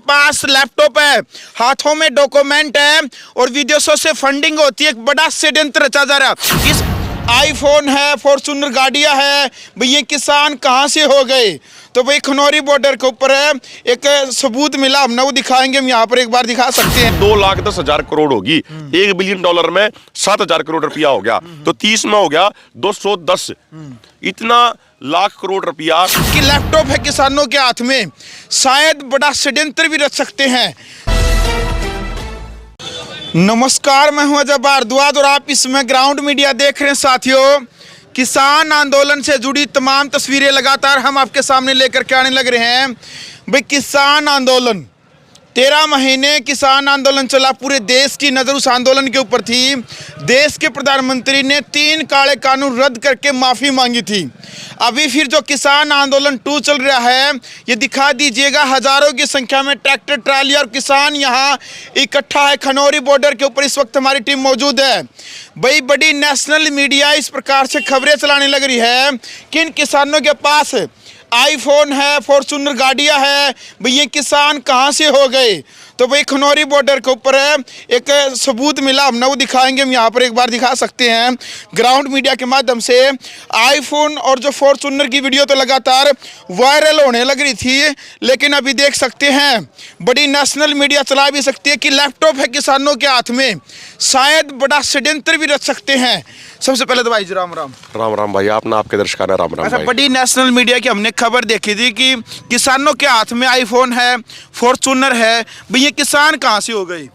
पास laptop है, हाथों में डॉक्यूमेंट है और विदेशों से फंडिंग होती है। एक बड़ा षड्यंत्र रचा जा रहा है। इस आईफोन है, फॉर्च्यूनर गाड़ियां है, भाई ये किसान कहाँ से हो गए? तो भाई खनौरी बॉर्डर के ऊपर है, एक सबूत मिला, हम ना वो दिखाएंगे, हम यहाँ पर एक बार दिखा सकते हैं। 2,10,000 करोड़ होगी, $1 बिलियन में 7,000 करोड़ रुपया हो गया, तो 30 में हो गया 210, इतना लाख करोड़ रुपया कि लैपटॉप है किसानों के हाथ में, शायद बड़ा षड्यंत्र भी रच सकते हैं। नमस्कार, मैं हूं अजय भारद्वाज और आप इसमें ग्राउंड मीडिया देख रहे हैं। साथियों, किसान आंदोलन से जुड़ी तमाम तस्वीरें लगातार हम आपके सामने लेकर के आने लग रहे हैं। भाई किसान आंदोलन 13 महीने किसान आंदोलन चला, पूरे देश की नज़र उस आंदोलन के ऊपर थी। देश के प्रधानमंत्री ने 3 काले कानून रद्द करके माफ़ी मांगी थी। अभी फिर जो किसान आंदोलन 2 चल रहा है, ये दिखा दीजिएगा, हज़ारों की संख्या में ट्रैक्टर ट्राली और किसान यहाँ इकट्ठा है खनौरी बॉर्डर के ऊपर। इस वक्त हमारी टीम मौजूद है। भाई बड़ी नेशनल मीडिया इस प्रकार से खबरें चलाने लग रही है कि इन किसानों के पास आईफोन है, फॉर्च्यूनर गाड़ियां है, भाई ये किसान कहाँ से हो गए? तो भाई खनौरी बॉर्डर के ऊपर है, एक सबूत मिला, हम ना वो दिखाएंगे, हम यहाँ पर एक बार दिखा सकते हैं ग्राउंड मीडिया के माध्यम से। आईफोन और जो फॉर्च्यूनर की वीडियो तो लगातार वायरल होने लग रही थी, लेकिन अभी देख सकते हैं बड़ी नेशनल मीडिया चला भी सकती है कि लैपटॉप है किसानों के हाथ में, शायद बड़ा षड्यंत्र भी रच सकते हैं। सबसे पहले तो भाई जी राम राम। राम राम भाई, आपने आपके दर्शकाना राम राम। अच्छा, बड़ी नेशनल मीडिया की हमने खबर देखी थी कि किसानों के हाथ में आईफोन है, फॉर्च्यूनर है, भाई ये किसान कहाँ से हो गए?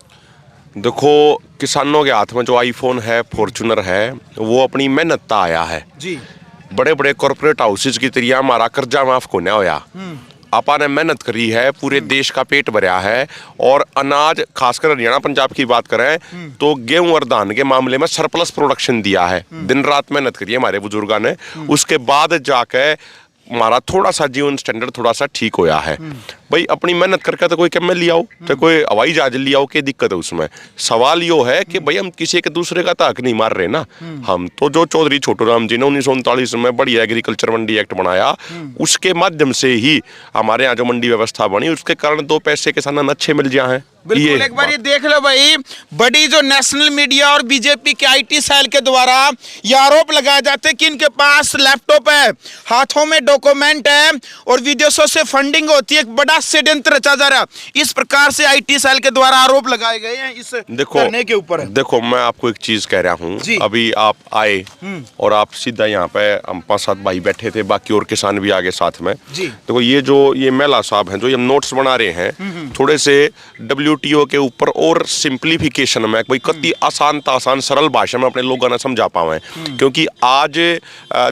देखो, किसानों के हाथ में जो आईफोन है, फॉर्च्यूनर है, वो अपनी मेहनत का आया है जी। बड़े बड़े कॉर्पोरेट हाउसेज की तरिया हमारा कर्जा माफ को नहीं होया। आपा ने मेहनत करी है, पूरे देश का पेट भरा है, और अनाज खासकर हरियाणा पंजाब की बात करें तो गेहूं और धान के मामले में सरप्लस प्रोडक्शन दिया है। दिन रात मेहनत करी है हमारे बुजुर्गों ने, उसके बाद जाके हमारा थोड़ा सा जीवन स्टैंडर्ड थोड़ा सा ठीक होया है। भाई अपनी मेहनत करके तो कोई कम में लिया हो, तो कोई हवाई जहाज लिया हो, क्या दिक्कत है उसमें? सवाल यो है कि भाई हम किसी के दूसरे का हक नहीं मार रहे ना। हम तो जो चौधरी छोटूराम जी ने 1939 में बढ़िया एग्रीकल्चर मंडी एक्ट बनाया, उसके माध्यम से ही हमारे यहाँ जो मंडी व्यवस्था बनी, उसके कारण 2 पैसे किसानों अच्छे मिल जाए हैं। बिल्कुल, एक बार ये देख लो भाई, बड़ी जो नेशनल मीडिया और बीजेपी के आईटी सेल के द्वारा ये आरोप लगाए जाते हैं कि इनके पास लैपटॉप है, हाथों में डॉक्यूमेंट है और विदेशों से फंडिंग होती है। एक बड़ा षड्यंत्र रचा जा रहा है। इस प्रकार से आईटी सेल के द्वारा आरोप लगाए गए हैं इस करने के ऊपर। देखो, मैं आपको एक चीज कह रहा हूँ, अभी आप आए और आप सीधा यहाँ पे, हम 5-7 भाई बैठे थे, बाकी और किसान भी आगे साथ में। देखो, ये महिला साहब हैं जो ये नोट्स बना रहे हैं, थोड़े से WTO के ऊपर और सिंप्लीफिकेशन में, भाई कति आसान सरल भाषा में अपने लोगों ने समझा पावे, क्योंकि आज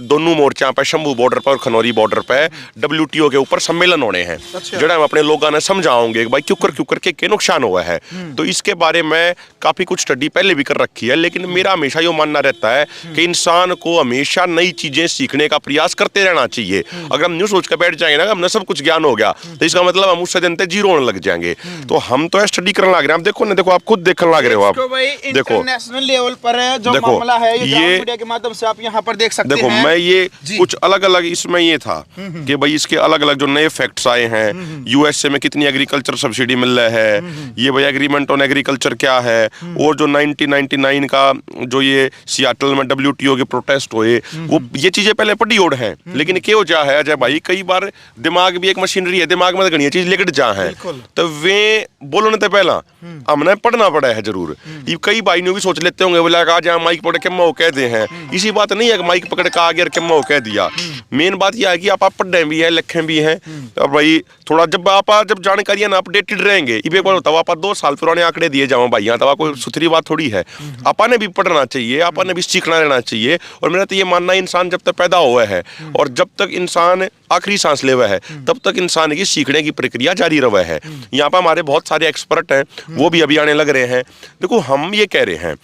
दोनों मोर्चा पे, शंभू बॉर्डर पर और खनौरी बॉर्डर पे WTO के ऊपर सम्मेलन होने हैं। जो हम अपने लोगों ने समझाओगे भाई क्यों करके क्या नुकसान हुआ है। तो इसके बारे में काफी कुछ स्टडी पहले भी कर रखी है, लेकिन मेरा हमेशा ये मानना रहता है कि इंसान को हमेशा नई चीजें सीखने का प्रयास करते रहना चाहिए। अगर हम न्यू सोच कर बैठ जाएंगे ना हमने सब कुछ ज्ञान हो गया, तो इसका मतलब हम उससे जनते जीरो होने लग जाएंगे। तो हम तो स्टडी करने लग रहे हैं। आप देखो ना, देखो आप खुद देखने लग रहे हो, आप देखो इंटरनेशनल लेवल पर है जो मामला है, ये मीडिया के माध्यम से आप यहाँ पर देख सकते हैं। देखो, मैं ये कुछ अलग अलग इसमें ये था कि भाई इसके अलग अलग जो नए फैक्ट्स आए हैं, USA में कितनी एग्रीकल्चर सब्सिडी मिल रहा है, ये भाई एग्रीमेंट ऑन एग्रीकल्चर क्या है, और जो 1999 का जो ये सियाटल में WTO के प्रोटेस्ट हुए, वो ये चीजें पहले पढ़ी ओढ़ है। लेकिन क्यों जा है अजय भाई, कई बार दिमाग भी एक मशीनरी है, दिमाग में घनी चीज लिकट जा है, तो वे बोलने से पहला हमने पढ़ना पड़ा है जरूर। ये कई भाई ने भी सोच लेते होंगे, बोला आज यहाँ माइक पकड़ के मो कह दे हैं, इसी बात नहीं है कि माइक पकड़ के आगे के मो कह दिया। मेन बात यह है कि आप पढ़े भी हैं, लिखे भी हैं, और भाई थोड़ा जब जानकारियां ना अपडेटेड रहेंगे, एक बार होता आप 2 साल पुराने आंकड़े दिए जाओ भाई, यहाँ तब कोई सुथरी बात थोड़ी है। आपा ने भी पढ़ना चाहिए, आपा ने भी सीखना रहना चाहिए। और मेरा तो ये मानना है, इंसान जब तक पैदा हुआ है और जब तक इंसान आखिरी सांस ले हुआ है, तब तक इंसान की सीखने की प्रक्रिया जारी रहा है। यहाँ पर हमारे बहुत सारे एक्सपर्ट हैं, वो भी अभी आने लग रहे हैं। देखो, हम ये कह रहे हैं,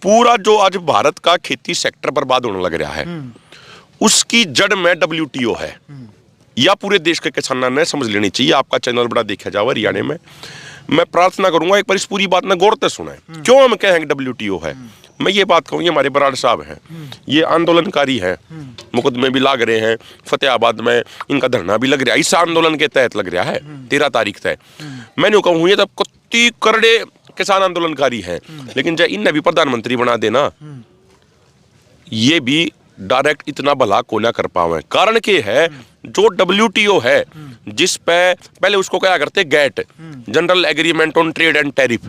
पूरा जो आज भारत का खेती सेक्टर बर्बाद होने लग रहा है, उसकी जड़ में WTO है, या पूरे देश के किसानों ने समझ लेनी चाहिए। आपका चैनल बड़ा देखा जाओ हरियाणा में, मैं प्रार्थना करूंगा एक बार इस पूरी बात में गौर से सुने। क्यों हम कहेंगे WTO है? मैं ये बात कहूँ, ये हमारे बराड़ साहब हैं, ये आंदोलनकारी हैं, मुकदमे भी लाग रहे हैं, फतेहाबाद में इनका धरना भी लग रहा है, इस आंदोलन के तहत लग रहा है 13 तारीख तय। मैं नहीं कहूँ ये तब कुत्ती करड़े किसान आंदोलनकारी हैं, लेकिन जब इन्हें भी प्रधानमंत्री बना देना, ये भी डायरेक्ट इतना भला को ना कर पावे। कारण के है जो WTO है, जिस पे पहले उसको क्या करते, GATT, general agreement on trade and tariff,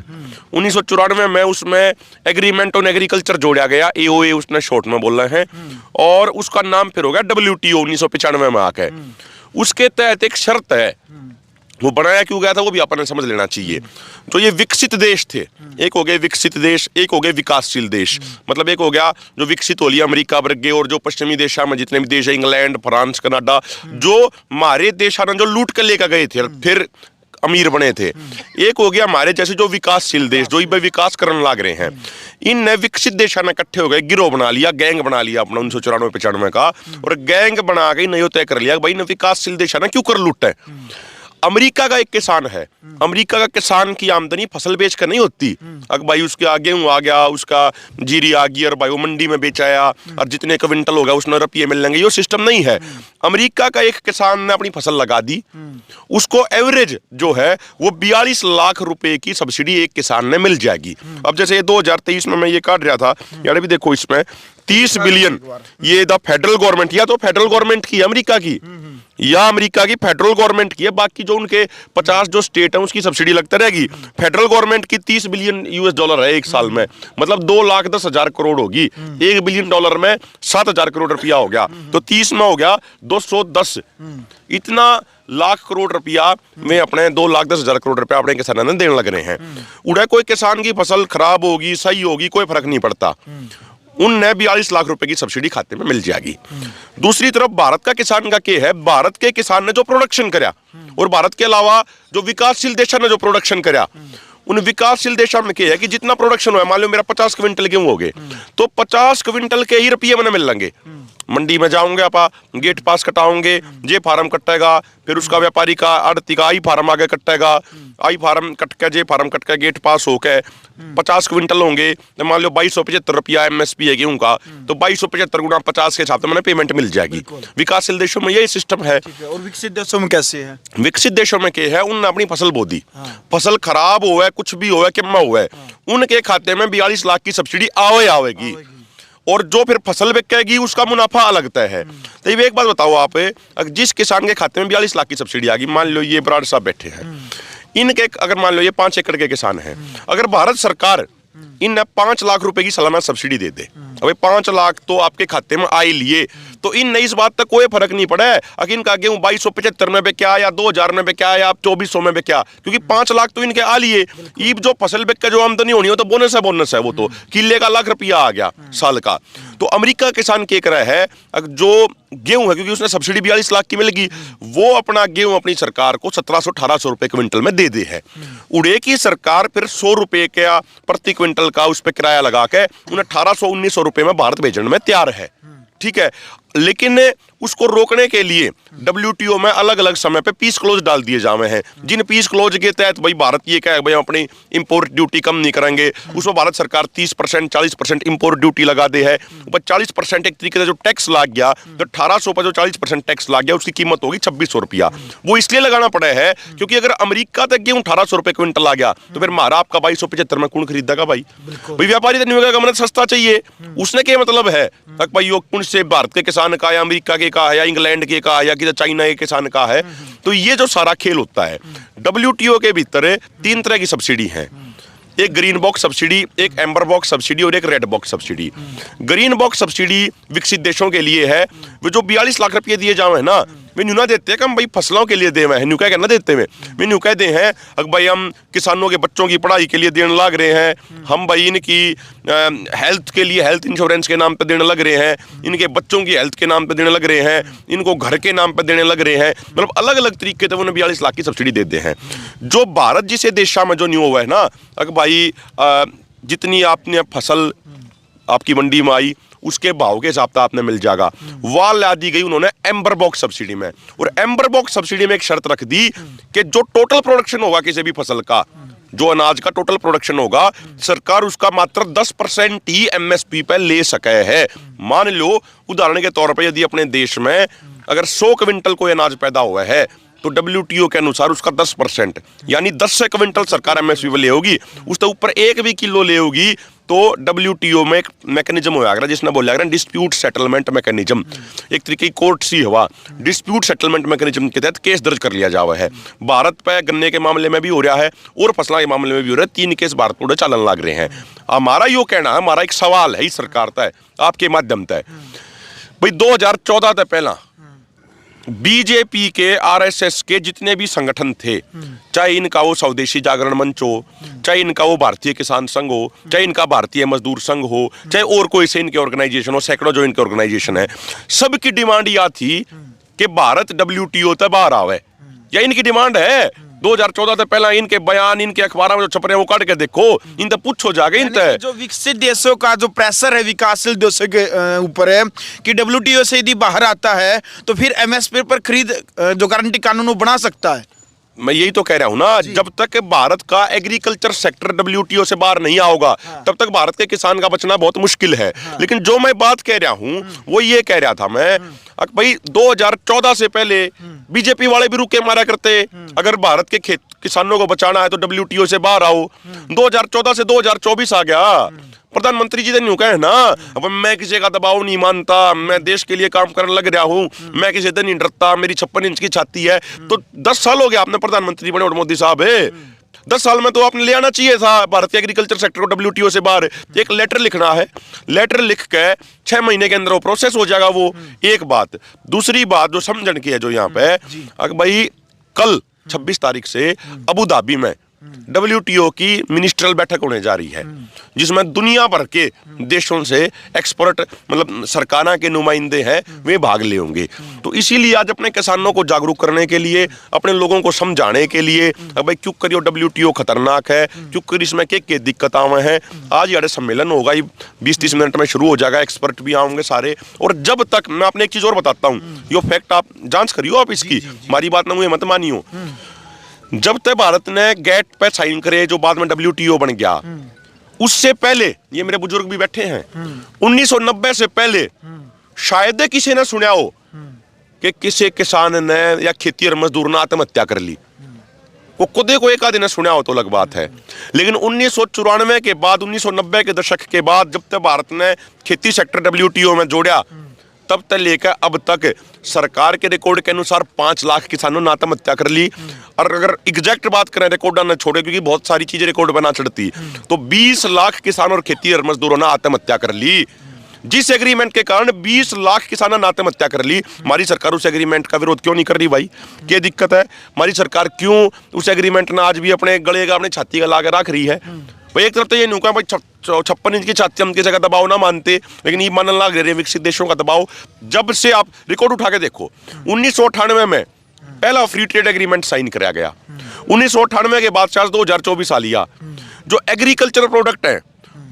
1994 में उसमें एग्रीमेंट ऑन एग्रीकल्चर जोड़ा गया, AOA उसने शॉर्ट में बोल रहे हैं, और उसका नाम फिर हो गया WTO 1995 में आके। उसके तहत एक शर्त है, वो बनाया क्यों गया था वो भी अपन समझ लेना चाहिए। जो ये विकसित देश थे, एक हो गए विकसित देश, एक हो गए विकासशील देश। मतलब एक हो गया जो विकसित हो लिया अमेरिका वर्ग, और जो पश्चिमी देश में जितने भी देश है, इंग्लैंड, फ्रांस, कनाडा, जो हमारे देश ने जो लूट कर लेकर गए थे फिर अमीर बने थे। एक हो गया हमारे जैसे जो विकासशील देश, जो विकास करने लग रहे हैं। इन विकसित देशों ने इकट्ठे हो गए, गिरोह बना लिया, गैंग बना लिया अपना 1994-95 का, और गैंग बना के नहीं तय कर लिया भाई विकासशील देश ने क्यों कर लूटे। अमेरिका का एक किसान है, अमेरिका का किसान की आमदनी फसल बेच कर नहीं होती। अगर भाई उसके आगे आ गया, उसका जीरी आ गई और भाई वो मंडी में बेचाया और जितने क्विंटल होगा उसने रुपये मिल लेंगे, ये सिस्टम नहीं है। अमेरिका का एक किसान ने अपनी फसल लगा दी, उसको एवरेज जो है वो 42 लाख रुपए की सब्सिडी एक किसान ने मिल जाएगी। अब जैसे 2023 में मैं ये काट रहा था यार, अभी देखो इसमें 30 बिलियन ये द फेडरल गवर्नमेंट, या तो फेडरल गवर्नमेंट की अमेरिका की, या अमेरिका की फेडरल गवर्नमेंट की है, बाकी जो उनके 50 जो स्टेट है उसकी सब्सिडी लगता रहेगी। फेडरल गवर्नमेंट की 30 बिलियन US डॉलर है एक साल में, मतलब 2,10,000 करोड़ होगी। 1 बिलियन डॉलर में 7,000 करोड़ रुपया हो गया, तो 30 में हो गया 210, इतना लाख करोड़ रुपया में अपने 2,10,000 करोड़ रुपया अपने किसानों ने देने लग रहे हैं। उड़ा कोई किसान की फसल खराब होगी, सही होगी, कोई फर्क नहीं पड़ता, उनने 42 लाख रुपए की सब्सिडी खाते में मिल जाएगी। दूसरी तरफ भारत का किसान का क्या है, भारत के किसान ने जो प्रोडक्शन कराया, और भारत के अलावा जो विकासशील देशों ने जो प्रोडक्शन कराया, उन विकासशील देशों में क्या है कि जितना प्रोडक्शन हुआ, मान लो मेरा 50 क्विंटल गेहूं हो गए, तो 50 क्विंटल के ही रुपये मैंने मिल लेंगे। मंडी में जाओगे आप, गेट पास कटाओगे, जे फार्म कटेगा, फिर उसका व्यापारी का, आड़ती का आई फार्म आगे कटेगा, आई फार्म कट के, जे फार्म कट के, गेट पास होके 50 क्विंटल होंगे, तो मान लो 2275 रुपया MSP है गेहूं का, तो 2275 गुना 50 के हिसाब से मैंने पेमेंट मिल जाएगी। विकासशील देशों में यही सिस्टम है। और विकसित देशों में कैसे है? विकसित देशों में क्या है, उन्होंने अपनी फसल बो दी, फसल खराब हुआ है, कुछ भी हुआ है, किम्मा हुआ है, उनके खाते में 42 लाख की सब्सिडी आवेगी, और जो फिर फसल बिकेगी उसका मुनाफा अलग तय है। तो ये एक बात बताओ आप, जिस किसान के खाते में 42 लाख की सब्सिडी आ गई, मान लो ये बराड़ साहब बैठे हैं, इनके अगर मान लो ये 5 एकड़ के किसान हैं, अगर भारत सरकार इन 5 लाख रुपए की सालाना सब्सिडी दे दे, अबे 5 लाख तो आपके खाते में आए लिए, तो इन इस बात तक कोई फर्क नहीं पड़ा है अगर इनका गेहूं 2275 में बिका या 2000 में बिका या 2400 में बिका, क्योंकि 5 लाख तो इनके आ लिए। ईब जो फसल बिक के जो आमदनी होनी हो तो बोनस है, वो तो किले का लाख रुपया आ गया साल का। तो अमेरिका किसान क्या कर रहा है, जो गेहूं है, क्योंकि उसने सब्सिडी 42 लाख की मिलेगी, वो अपना गेहूं अपनी सरकार को 1700-1800 रुपए क्विंटल में दे दे है। उड़े की सरकार फिर 100 रुपए का प्रति क्विंटल का उस पर किराया लगा के उन्हें 1800-1900 रुपए में भारत भेजने में तैयार है, ठीक है। लेकिन उसको रोकने के लिए WTO में अलग अलग समय पे पीस क्लोज डाल दिए जावे हैं, जिन पीस क्लोज के तहत भाई भारत ये क्या है, भाई हम अपनी इंपोर्ट ड्यूटी कम नहीं करेंगे, उसमें भारत सरकार 30% 40% इंपोर्ट ड्यूटी लगा दे है, ऊपर 40% एक तरीके से जो टैक्स लग गया, तो 1800 पर जो 40% टैक्स लग गया, उसकी कीमत होगी 2600 रुपया। वो इसलिए लगाना पड़ा है क्योंकि अगर अमेरिका तक गेहूं 1800 रुपए क्विंटल आ गया, तो फिर हमारा आपका 2275 में कौन खरीदेगा भाई? व्यापारी तो नहीं होगा, मतलब सस्ता चाहिए, उसने क्या मतलब है भाई यो कौन से भारत के किसान का, या अमेरिका के का है, या इंग्लैंड के का है, या किसी चाइना के किसान का है। तो ये जो सारा खेल होता है, WTO के भीतर 3 तरह की सब्सिडी है, एक ग्रीन बॉक्स सब्सिडी, एक एम्बर बॉक्स सब्सिडी और एक red box subsidy. Green box subsidy विकसित देशों के लिए है, वो जो 42 लाख रुपये दिए जावे है ना, वे न्यू ना देते हैं कि हम भाई फसलों के लिए दे हैं, न्यू क्या देते हैं, वे न्यू कहते हैं अगर भाई हम किसानों के बच्चों की पढ़ाई के लिए देने लग रहे हैं, हम भाई इनकी हेल्थ के लिए हेल्थ इंश्योरेंस के नाम पे देने लग रहे हैं, इनके बच्चों की हेल्थ के नाम पे देने लग रहे हैं, इनको घर के नाम पे देने लग रहे हैं, मतलब अलग अलग तरीके से उन्हें 42 लाख की सब्सिडी देते हैं। जो भारत जिसे देशा में जो न्यू हुआ है ना, अगर भाई जितनी आपने फसल आपकी मंडी में आई उसके भाव के हिसाब से आपने मिल जाएगा। वह ला दी गई उन्होंने एम्बर बॉक्स सब्सिडी में, और एम्बर बॉक्स सब्सिडी में एक शर्त रख दी कि जो टोटल प्रोडक्शन होगा किसी भी फसल का, जो अनाज का टोटल प्रोडक्शन होगा, सरकार उसका मात्र 10% ही एमएसपी पे ले सके है। मान लो उदाहरण के तौर पर यदि अपने देश में अगर 100 क्विंटल कोई अनाज पैदा हुआ है तो WTO के अनुसार उसका 10% यानी 10 क्विंटल सरकार एमएसपी पे ले होगी, उसके ऊपर 1 भी किलो ले होगी तो WTO में एक मैकेनिज्म होगा जिसने बोला डिस्प्यूट सेटलमेंट मैकेनिज्म, एक तरीके की कोर्ट सी हुआ, डिस्प्यूट सेटलमेंट मैकेनिज्म के तहत केस दर्ज कर लिया जावा है। भारत पे गन्ने के मामले में भी हो रहा है और फसलों के मामले में भी हो रहा है, 3 केस भारत पूरे चलन लग रहे हैं। हमारा यो कहना है, हमारा एक सवाल है इस सरकार तय आपके माध्यम तय, भाई 2014 तक पहला बीजेपी के RSS के जितने भी संगठन थे, चाहे इनका वो स्वदेशी जागरण मंच हो, चाहे इनका वो भारतीय किसान संघ हो, चाहे इनका भारतीय मजदूर संघ हो, चाहे और कोई से इनके ऑर्गेनाइजेशन हो, सैकड़ों जो इनके ऑर्गेनाइजेशन है, सबकी डिमांड यह थी कि भारत WTO तक बाहर आवे। या इनकी डिमांड है 2014 से पहला इनके बयान, इनके अखबारों में जो छप रहे हैं वो काट के देखो, इन तक पूछो जाके इन तक। जो विकसित देशों का जो प्रेशर है विकासशील देशों के ऊपर है कि WTO से यदि बाहर आता है तो फिर MSP पर खरीद जो गारंटी कानून वो बना सकता है। मैं यही तो कह रहा हूं ना, जब तक भारत का एग्रीकल्चर सेक्टर WTO से बाहर नहीं आओगा तब तक भारत के किसान का बचना बहुत मुश्किल है। लेकिन जो मैं बात कह रहा हूं वो ये कह रहा था मैं, भाई 2014 से पहले बीजेपी वाले भी रुके मारा करते, अगर भारत के किसानों को बचाना है तो WTO से बाहर आओ। 2014 से 2024 आ गया, प्रधानमंत्री जी ने यूं कहे ना, अब मैं किसी का दबाव नहीं मानता, मैं देश के लिए काम करने लग रहा हूं, मैं किसी से नहीं डरता, मेरी 56 इंच की छाती है। तो 10 साल हो गया आपने प्रधानमंत्री बने और मोदी साहब है, 10 साल में तो आपने ले आना चाहिए था भारत के एग्रीकल्चर सेक्टर को WTO से बाहर। एक लेटर लिखना है, लेटर लिख के 6 महीने के अंदर वो प्रोसेस हो जाएगा। वो एक बात। दूसरी बात जो समझने की है जो यहाँ पे, भाई कल 26 तारीख से अबू धाबी में WTO की मिनिस्ट्रियल बैठक होने जा रही है, जिसमें दुनिया भर के देशों से एक्सपर्ट मतलब सरकारों के नुमाइंदे हैं, वे भाग ले होंगे। तो इसीलिए आज अपने किसानों को जागरूक करने के लिए, अपने लोगों को समझाने के लिए, भाई क्यों करियो WTO खतरनाक है, क्यों करियो इसमें क्या दिक्कत आवे हैं। आज यार सम्मेलन होगा, 20-30 मिनट में शुरू हो जाएगा, एक्सपर्ट भी आएंगे सारे। और जब तक मैं आपने एक चीज और बताता हूँ, यो फैक्ट आप जांच करियो, आप इसकी हमारी बात ना मुझे मत मानियो। जब तक भारत ने गेट पे साइन करे जो बाद में WTO बन गया, उससे पहले ये मेरे बुजुर्ग भी बैठे हैं, 1990 से पहले शायद किसी ने सुना हो कि किसी किसान ने या खेती और मजदूर ने आत्महत्या कर ली। वो खुदे को एक आधे ने सुना हो तो अलग बात है। लेकिन 1994 के बाद, 1990 के दशक के बाद जब तक भारत ने खेती सेक्टर WTO में जोड़ा, तब तक लेकर अब तक सरकार के रिकॉर्ड के अनुसार 5 लाख किसानों ने आत्महत्या कर ली। और अगर एग्जैक्ट बात करें, रिकॉर्ड ना छोड़े क्योंकि बहुत सारी चीजें रिकॉर्ड बना चढ़ती, तो 20 लाख किसान और खेती और मजदूरों ने आत्महत्या कर ली। जिस एग्रीमेंट के कारण 20 लाख किसानों ने आत्महत्या कर ली, हमारी सरकार उस एग्रीमेंट का विरोध क्यों नहीं कर रही भाई? क्या दिक्कत है? हमारी सरकार क्यों उस एग्रीमेंट ने आज भी अपने गले का, अपने छाती का लाकर रख रही है? भाई एक तरफ तो ये नहीं भाई 56 इंच की छाती हम किसी का दबाव ना मानते, लेकिन ये मानने लग रहे विकसित देशों का दबाव। जब से आप रिकॉर्ड उठा के देखो, 1998 में पहला फ्री ट्रेड एग्रीमेंट साइन कराया गया, 1998 के बाद 2024 आ लिया। जो एग्रीकल्चर प्रोडक्ट है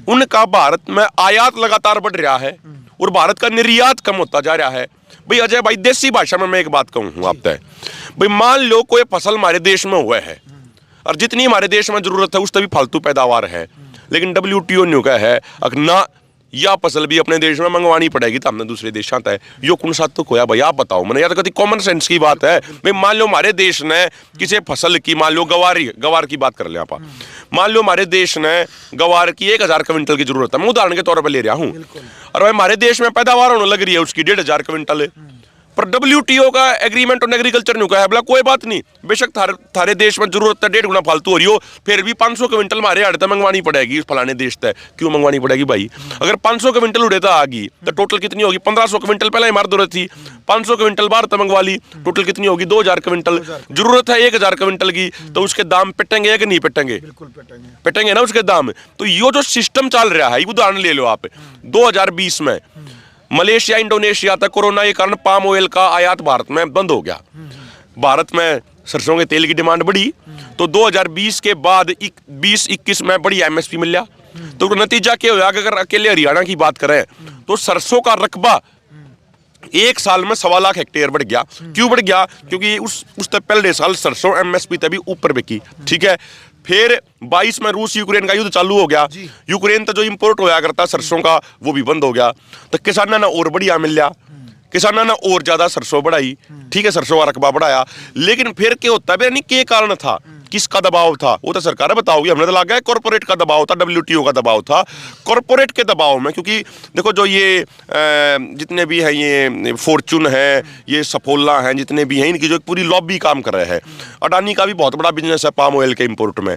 उनका भारत में आयात लगातार बढ़ रहा है और भारत का निर्यात कम होता जा रहा है। भाई अजय भाई, देसी भाषा में मैं एक बात कहूँ आप तय, भाई मान लो कोई फसल हमारे देश में हुआ है और जितनी हमारे देश में जरूरत है उस तभी फालतू पैदावार है, लेकिन WTO ने कहा है अगर ना या फसल भी अपने देश में मंगवानी पड़ेगी तो हमने दूसरे देश आता है। यो कौन सा तो खोया भाई, आप बताओ मैंने, या तो कभी कॉमन सेंस की बात है। भाई मान लो हमारे देश ने किसी फसल की, मान लो गवार की बात कर ले आप, मान लो हमारे देश ने गवार की 1000 क्विंटल की जरूरत है, मैं उदाहरण के तौर पर ले रहा हूँ, और भाई हमारे देश में पैदावार होने लग रही है उसकी 1500 क्विंटल, पर WTO का एग्रीमेंट ऑन एग्रीकल्चर नहीं कहा, बोला कोई बात नहीं, बेशक थारे देश में जरूरत है 1.5 गुना फालतू हो रही हो, फिर भी 500 क्विंटल हमारे आड़े मंगवानी पड़ेगी फलाने देश तक। क्यों मंगवानी पड़ेगी भाई? अगर 500 क्विंटल उड़े आ गई तो टोटल कितनी होगी? 1500 क्विंटल पहले हमारी जरूरत थी, 500 क्विंटल बाहर तक मंगवा ली, टोटल कितनी होगी? 2000 क्विंटल। जरूरत है 1000 क्विंटल की, तो उसके दाम पिटेंगे या कि नहीं पिटेंगे? पिटेंगे ना उसके दाम। तो ये जो सिस्टम चल रहा है, उदाहरण ले लो आप, 2020 में मलेशिया, इंडोनेशिया तक कोरोना के कारण पाम ऑयल का आयात भारत में बंद हो गया। भारत में सरसों के तेल की डिमांड बढ़ी, तो 2020 के बाद 20-21 में बड़ी MSP मिल गया। तो नतीजा क्या हुआ? अगर अकेले हरियाणा की बात करें तो सरसों का रकबा एक साल में 1.25 लाख हेक्टेयर बढ़ गया। क्यों बढ़ गया? क्योंकि उस तक पहले साल सरसों एमएसपी तभी ऊपर बिकी, ठीक है। फिर 22 में रूस यूक्रेन का युद्ध चालू हो गया, यूक्रेन तो जो इंपोर्ट होया करता सरसों का वो भी बंद हो गया, तो किसानों ने और बढ़िया मिल लिया, किसानों ने और ज्यादा सरसों बढ़ाई, ठीक है, सरसों का रकबा बढ़ाया। लेकिन फिर क्या होता है, नहीं क्या कारण था, किसका दबाव था, वो तो सरकार बताओगी, हमने तो लगा है कॉर्पोरेट का दबाव था, WTO का दबाव था। कॉर्पोरेट के दबाव में, क्योंकि देखो जो ये जितने भी हैं, ये फॉर्चून है, ये सफोला हैं, जितने भी हैं, इनकी जो पूरी लॉबी काम कर रहे हैं। अडानी का भी बहुत बड़ा बिजनेस है पाम ऑयल के इंपोर्ट में,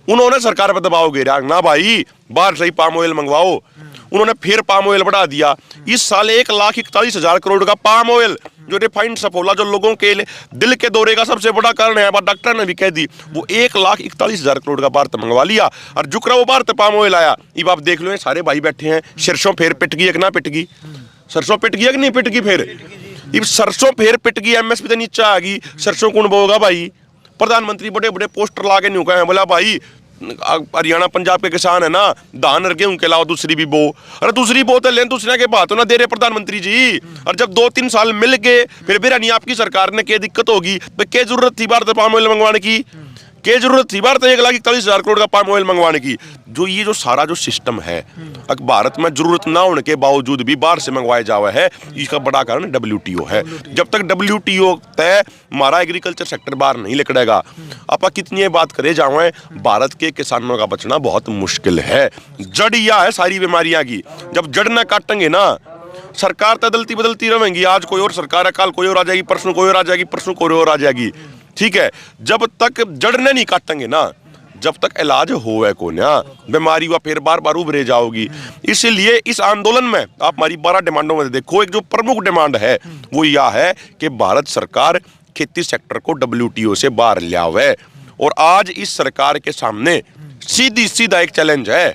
उन्होंने सरकार पर दबाव गिरा, ना भाई बाहर से ही पाम ऑयल मंगवाओ। उन्होंने फिर पाम ऑयल बढ़ा दिया। इस साल 1,41,000 करोड़ का पाम ऑयल, जो रिफाइंड सफोला, जो लोगों के दिल के दौरे का सबसे बड़ा कारण है, डॉक्टर ने भी कह दी, वो 1,41,000 करोड़ का भारत मंगवा लिया। और जुकरा वो भारत पाम ऑयल आया। अब आप देख लो, ये सारे भाई बैठे हैं, सरसों फिर पिट गई, एक ना पिट गई, सरसों पिट गई कि नहीं पिट गई? फिर अब सरसों फिर पिट गई, एमएसपी तो नीचे आ गई, सरसों कौन बोगा भाई? प्रधानमंत्री बड़े बड़े पोस्टर ला के नहीं कहे, बोला भाई हरियाणा पंजाब के किसान है ना, धान और गेहूं के अलावा दूसरी भी बो, अरे दूसरी बो तो लेन, दूसरे के बात ना दे रहे प्रधानमंत्री जी। और जब 2-3 साल मिल गए, फिर नहीं आपकी सरकार ने क्या दिक्कत होगी, क्या जरूरत थी भारत पाम ऑयल मंगवाने की, क्या जरूरत थी भारत 1,41,000 करोड़ का पाम ऑयल मंगवाने की? जो ये जो सारा जो सिस्टम है, अगर भारत में जरूरत ना होने के बावजूद भी बाहर से मंगवाए जावा है, इसका बड़ा कारण WTO है। जब तक WTO तय हमारा एग्रीकल्चर सेक्टर बाहर नहीं निकलेगा, आप कितनी बात करे जावे, भारत के किसानों का बचना बहुत मुश्किल है। जड़ यह है सारी बीमारियां की, जब जड़ ना काटेंगे ना, सरकार तो बदलती बदलती रहेंगी, आज कोई और सरकार है, कल कोई और आ जाएगी, परसों कोई और आ जाएगी, परसों कोई और आ जाएगी, ठीक है। जब तक जड़ ने नहीं काटेंगे ना, जब तक इलाज होवे को ना, बीमारी व फिर बार बार उभरे जाओगी। इसलिए इस आंदोलन में आप हमारी 12 डिमांडों में देखो, एक जो प्रमुख डिमांड है वो यह है कि भारत सरकार खेती सेक्टर को WTO से बाहर ले आवे। और आज इस सरकार के सामने सीधा एक चैलेंज है,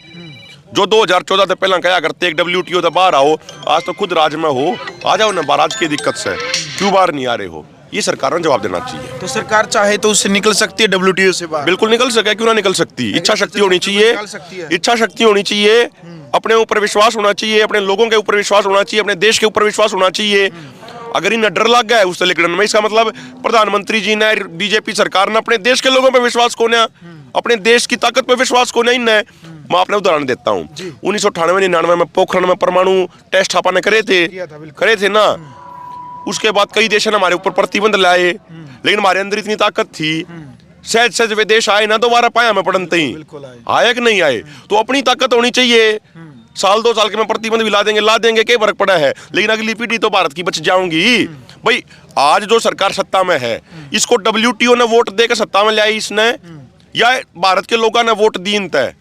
जो 2014 से पहले कहा करते एक WTO से बाहर आओ, आज तो खुद राज में हो, आ जाओ ना बाहर, आज की दिक्कत से क्यों बाहर नहीं आ रहे हो, ये सरकार ने जवाब देना चाहिए। तो सरकार चाहे तो उससे निकल सकती है, WTO से बाहर? बिल्कुल निकल सके, क्यों ना निकल सकती, इच्छा शक्ति होनी चाहिए, इच्छा शक्ति होनी चाहिए, अपने ऊपर विश्वास होना चाहिए, अपने लोगों के ऊपर विश्वास होना चाहिए, अपने देश के ऊपर विश्वास होना चाहिए। अगर इन्हें डर लग गया है उस लिखने में, इसका मतलब प्रधानमंत्री जी ने, बीजेपी सरकार ने अपने देश के लोगों पर विश्वास को ना, अपने देश की ताकत पर विश्वास को नहीं है। मैं आपने उदाहरण देता हूँ, 1998-99 में पोखरण में परमाणु टेस्ट आपने करे थे ना, उसके बाद कई देशों ने हमारे ऊपर प्रतिबंध लाए, लेकिन हमारे अंदर इतनी ताकत थी, सहज वे देश आए ना, दोबारा पाया में पड़नते ही आए कि नहीं आए। तो अपनी ताकत होनी चाहिए, साल 2 साल के में प्रतिबंध भी ला देंगे क्या फर्क पड़ा है, लेकिन अगली पीढ़ी तो भारत की बच जाऊंगी। भाई आज जो सरकार सत्ता में है, इसको WTO ने वोट देकर सत्ता में लाई इसने, या भारत के लोगों ने वोट दी इन तय?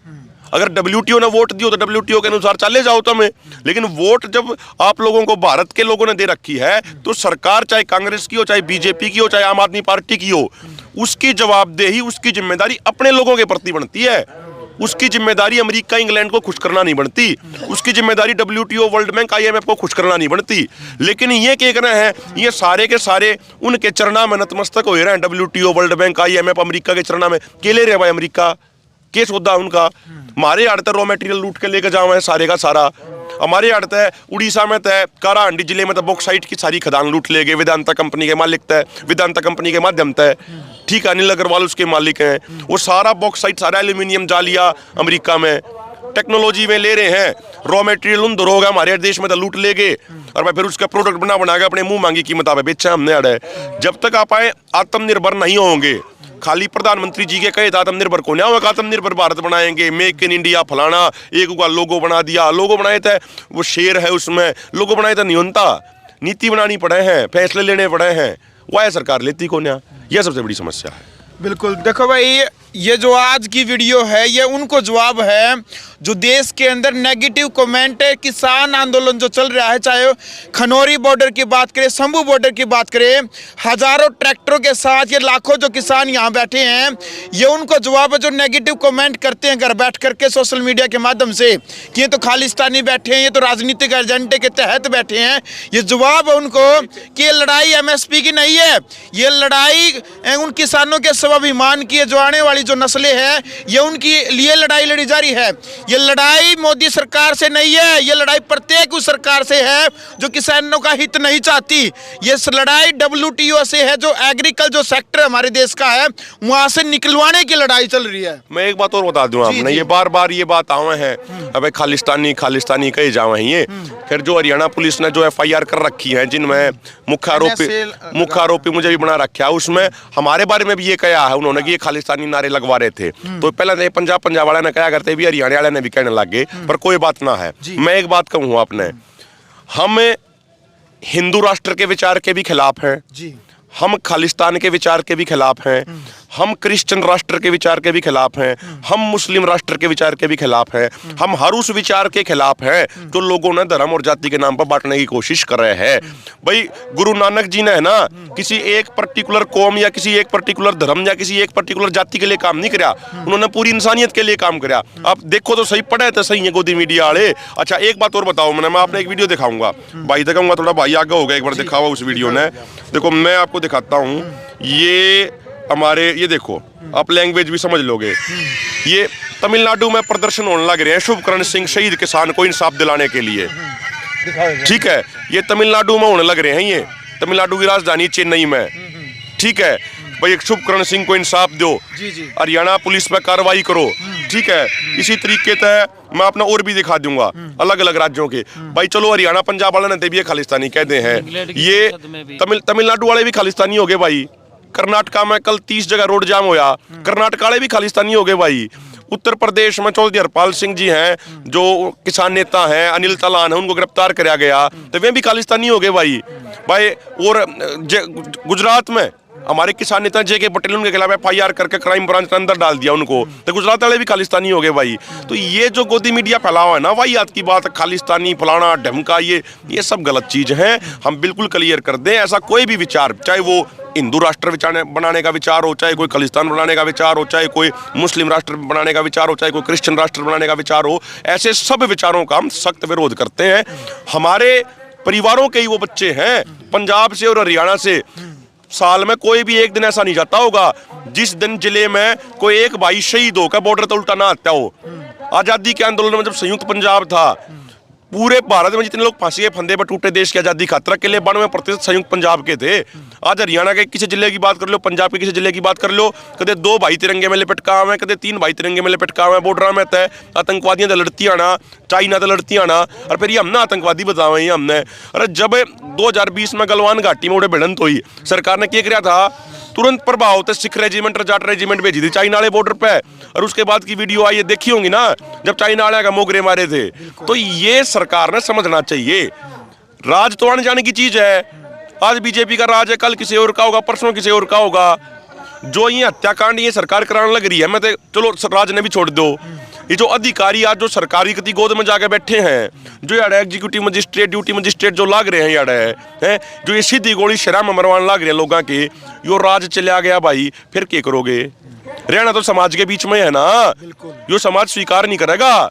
अगर WTO ने वोट दियो तो WTO के अनुसार चले जाओ तुम्हें, लेकिन वोट जब आप लोगों को भारत के लोगों ने दे रखी है, तो सरकार चाहे कांग्रेस की हो, चाहे बीजेपी की हो, चाहे आम आदमी पार्टी की हो, उसकी जवाबदेही, उसकी जिम्मेदारी अपने लोगों के प्रति बनती है। उसकी जिम्मेदारी अमेरिका इंग्लैंड को खुश करना नहीं बनती, उसकी जिम्मेदारी WTO वर्ल्ड बैंक IMF को खुश करना नहीं बनती। लेकिन ये क्या कर रहे हैं, ये सारे के सारे उनके चरणा में नतमस्तक हो रहे हैं। WTO world bank IMF America के चरणा में केले रहे भाई, अमेरिका के सौदा उनका, हमारे आड़ते रॉ मटेरियल लूट के लेके जाओ है सारे का सारा, हमारे आड़ते है उड़ीसा में तय काराहांडी जिले में तो बॉक्साइट की सारी खदान लूट ले गए, वेदांता कंपनी के मालिक तय, वेदांता कंपनी के माध्यम तय, ठीक है, अनिल अग्रवाल उसके मालिक हैं, वो सारा बॉक्साइट, सारा एल्यूमिनियम जालिया अमेरिका में टेक्नोलॉजी में ले रहे हैं, रॉ मटेरियल उन दर होगा हमारे देश में तो लूट ले गए, और मैं फिर उसका प्रोडक्ट बना के अपने मुंह मांगी कीमत पे बेचा हमने अड़े। जब तक आप आत्मनिर्भर नहीं होंगे, खाली प्रधानमंत्री जी के कहे आत्मनिर्भर को नहीं होगा, आत्मनिर्भर भारत बनाएंगे, मेक इन इंडिया फलाना, एक का लोगो बना दिया, लोगो बनाए थे वो शेर है उसमें, लोगो बनाए थे नहीं होता, नीति बनानी पड़े हैं, फैसले लेने पड़े हैं, वह सरकार लेती को नहीं, यह सबसे बड़ी समस्या है। बिल्कुल, देखो भाई, ये जो आज की वीडियो है ये उनको जवाब है जो देश के अंदर नेगेटिव कमेंट है। किसान आंदोलन जो चल रहा है, चाहे खनौरी बॉर्डर की बात करें, शंभू बॉर्डर की बात करें, हजारों ट्रैक्टरों के साथ ये लाखों जो किसान यहाँ बैठे हैं, ये उनको जवाब है जो नेगेटिव कमेंट करते हैं घर बैठ करके सोशल मीडिया के माध्यम से कि ये तो खालिस्तानी बैठे हैं, ये तो राजनीतिक एजेंडे के तहत बैठे हैं। ये जवाब है उनको कि ये लड़ाई MSP की नहीं है, ये लड़ाई उन किसानों के स्वाभिमान की है जो आने वाली वाली जो नस्लें हैं ये उनकी लिए लड़ाई लड़ी जा रही है। ये लड़ाई मोदी सरकार से नहीं है, ये लड़ाई प्रत्येक उस सरकार से है जो किसानों का हित नहीं चाहती। ये लड़ाई WTO से है, जो एग्रीकल्चर जो सेक्टर हमारे देश का है वहां से निकलवाने की लड़ाई चल रही है। मैं एक बात और बता दूं, आपने ये बार बार ये बात आवे हैं, अबे खालिस्तानी खालिस्तानी कहे जावे हैं ये। फिर जो हरियाणा पुलिस ने जो FIR कर रखी है, जिनमें मुख्य आरोपी मुझे भी बना रखा है, उसमें हमारे बारे में भी ये कहा है उन्होंने कि ये खालिस्तानी नारे लगवा रहे थे। तो पहले पंजाब वाले ने कहा करते भी, हरियाणा वाले ने भी कहने लगे, पर कोई बात ना है। मैं एक बात कहूँ आपने, हम हिंदू राष्ट्र के विचार के भी खिलाफ हैं, हम खालिस्तान के विचार के भी खिलाफ हैं, हम क्रिश्चियन राष्ट्र के विचार के भी खिलाफ हैं, हम मुस्लिम राष्ट्र के विचार के भी खिलाफ हैं, हम हर उस विचार के खिलाफ हैं जो लोगों ने धर्म और जाति के नाम पर बांटने की कोशिश कर रहे हैं। भाई गुरु नानक जी ने है ना किसी एक पर्टिकुलर कौम या किसी एक पर्टिकुलर धर्म या किसी एक पर्टिकुलर जाति के लिए काम नहीं किया, उन्होंने पूरी इंसानियत के लिए काम किया। आप देखो तो सही, पढ़े तो सही है गोदी मीडिया वाले। अच्छा एक बात और बताओ, मैं आपने एक वीडियो दिखाऊंगा, भाई दिखाऊंगा, थोड़ा भाई आगे हो गया, एक बार दिखा हुआ उस वीडियो ने। देखो मैं आपको दिखाता हूँ, ये हमारे, ये देखो आप लैंग्वेज भी समझ लोगे, ये तमिलनाडु में प्रदर्शन होने लग रहे हैं शुभकरण सिंह शहीद किसान को इंसाफ दिलाने के लिए। ठीक है, ये तमिलनाडु में होने लग रहे हैं, ये तमिलनाडु की राजधानी चेन्नई में। ठीक है भाई, एक शुभकरण सिंह को इंसाफ दो, हरियाणा पुलिस पे कार्रवाई करो। ठीक है, इसी तरीके से मैं अपना और भी दिखा दूंगा अलग अलग राज्यों के। भाई चलो हरियाणा पंजाब वाले ने भी खालिस्तानी कहते हैं, ये तमिलनाडु वाले भी खालिस्तानी हो गए भाई। कर्नाटका में कल 30 जगह रोड जाम होया, कर्नाटक वाले भी खालिस्तानी हो गए भाई। उत्तर प्रदेश में चौधरी हरपाल सिंह जी हैं जो किसान नेता हैं, अनिल तलान है, उनको गिरफ्तार कराया गया, तो वे भी खालिस्तानी हो गए भाई। और गुजरात में हमारे किसान नेता JK पटेल, उनके खिलाफ FIR करके क्राइम ब्रांच के अंदर डाल दिया उनको, तो गुजरात वाले भी खालिस्तानी हो गए भाई। तो ये जो गोदी मीडिया फैलावा है ना, वही आज की बात, खालिस्तानी फलाना ढमका, ये सब गलत चीज है। हम बिल्कुल क्लियर कर दें, ऐसा कोई भी विचार, चाहे वो हिंदू राष्ट्र बनाने का विचार हो, चाहे कोई खालिस्तान बनाने का विचार हो, चाहे कोई मुस्लिम राष्ट्र बनाने का विचार हो, चाहे कोई क्रिश्चियन राष्ट्र बनाने का विचार हो, ऐसे सब विचारों का हम सख्त विरोध करते हैं। हमारे परिवारों के ही वो बच्चे हैं पंजाब से और हरियाणा से, साल में कोई भी एक दिन ऐसा नहीं जाता होगा जिस दिन जिले में कोई एक भाई शहीद होकर बॉर्डर तो उल्टा ना आता हो। आजादी के आंदोलन में जब संयुक्त पंजाब था, पूरे भारत में जितने लोग फांसी के फंदे पर टूटे देश की आजादी खातिर के लिए 92% संयुक्त पंजाब के थे। आज हरियाणा के किसी जिले की बात कर लो, पंजाब के किसी जिले की बात कर लो, कदे 2 भाई तिरंगे में लपेटका हुए, कदे 3 भाई तिरंगे में लपेटका हुए, बॉर्डर में तय आतंकवादियां तो लड़ती आना, चाइना तो लड़ती आना, और फिर ये हमने आतंकवादी बतावे ही हमने। अरे जब 2020 में गलवान घाटी में उड़े भिड़ंत हुई, सरकार ने क्या किया था, तुरंत प्रभाव से सिख रेजिमेंट और जाट रेजिमेंट भेजी थी चाइना वाले बॉर्डर पे। और उसके बाद की वीडियो आई, देखी होंगी ना, जब चाइना वाले का मोगरे मारे थे। तो ये सरकार ने समझना चाहिए, राज तो आने जाने की चीज है। आज बीजेपी का राज है, कल किसी और का होगा, परसों किसी और का होगा। जो ये हत्याकांड ये सरकार कराने लग रही है, मैं तो चलो राज ने भी छोड़ दो, ये जो अधिकारी आज जो सरकारी गति गोद में जाके बैठे हैं, जो यार एग्जीक्यूटिव मजिस्ट्रेट, ड्यूटी मजिस्ट्रेट जो लाग रहे हैं यार है, जो ये सीधी गोली शराब में मरवाने लाग रहे हैं लोगों के, यो राज चला गया भाई, फिर क्या करोगे? रहना तो समाज के बीच में है ना, यो समाज स्वीकार नहीं करेगा।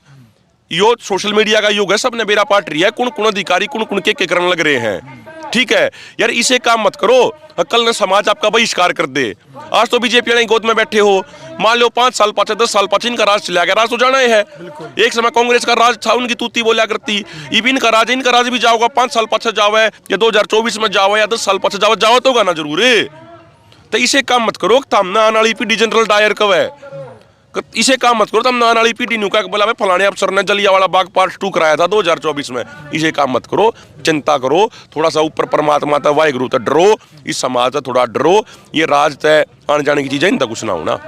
यो सोशल मीडिया का युग है, सबने बेरा पाट रही है, कौन अधिकारी कौन के करने लग रहे हैं। ठीक है यार, इसे काम मत करो, कल न समाज आपका बहिष्कार कर दे। आज तो बीजेपी वाले गोद में बैठे हो, मान लो 5 साल पाछे 10 साल पाछे इनका राज चला गया, राज तो जाना ही है। एक समय कांग्रेस का राज था, उनकी तूती बोलिया करती, इनका राज भी जाओगा, 5 साल पाछे जाओ या 2024 में जाओ या 10 साल पाछे जाओ तो गाना जरूर है। तो इसे काम मत करो, थामना आने वाली पीढ़ी जनरल डायर कब है, इसे काम मत करो, तम आने वाली पीढ़ी न्यू का बोला फलाने अफसर ने जलियांवाला बाग पार्ट 2 कराया था 2024 में। इसे काम मत करो, चिंता करो, थोड़ा सा ऊपर परमात्मा तक वाहिगुरु तक डरो, इस समाज से थोड़ा डरो। ये राज तय आने जाने की चीजें इनका कुछ ना होना।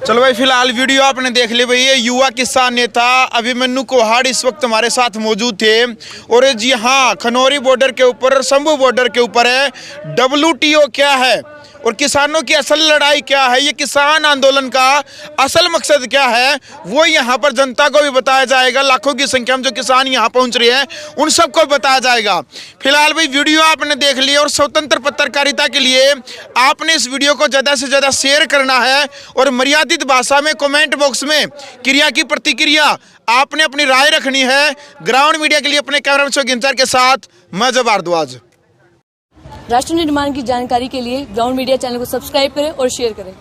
चलो भाई, फिलहाल वीडियो आपने देख ली भाई। ये युवा किसान नेता अभिमन्यु कोहाड़ इस वक्त हमारे साथ मौजूद थे, और जी हाँ, खनौरी बॉर्डर के ऊपर, शंभू बॉर्डर के ऊपर है WTO क्या है और किसानों की असल लड़ाई क्या है, ये किसान आंदोलन का असल मकसद क्या है, वो यहाँ पर जनता को भी बताया जाएगा। लाखों की संख्या में जो किसान यहाँ पहुँच रहे हैं उन सबको बताया जाएगा। फिलहाल भाई वीडियो आपने देख ली, और स्वतंत्र पत्रकारिता के लिए आपने इस वीडियो को ज़्यादा से ज़्यादा शेयर करना है, और मर्यादित भाषा में कमेंट बॉक्स में क्रिया की प्रतिक्रिया आपने अपनी राय रखनी है। ग्राउंड मीडिया के लिए अपने कैमरा शो इंचार्ज के साथ मैं जब भारद्वाज। राष्ट्र निर्माण की जानकारी के लिए ग्राउंड मीडिया चैनल को सब्सक्राइब करें और शेयर करें।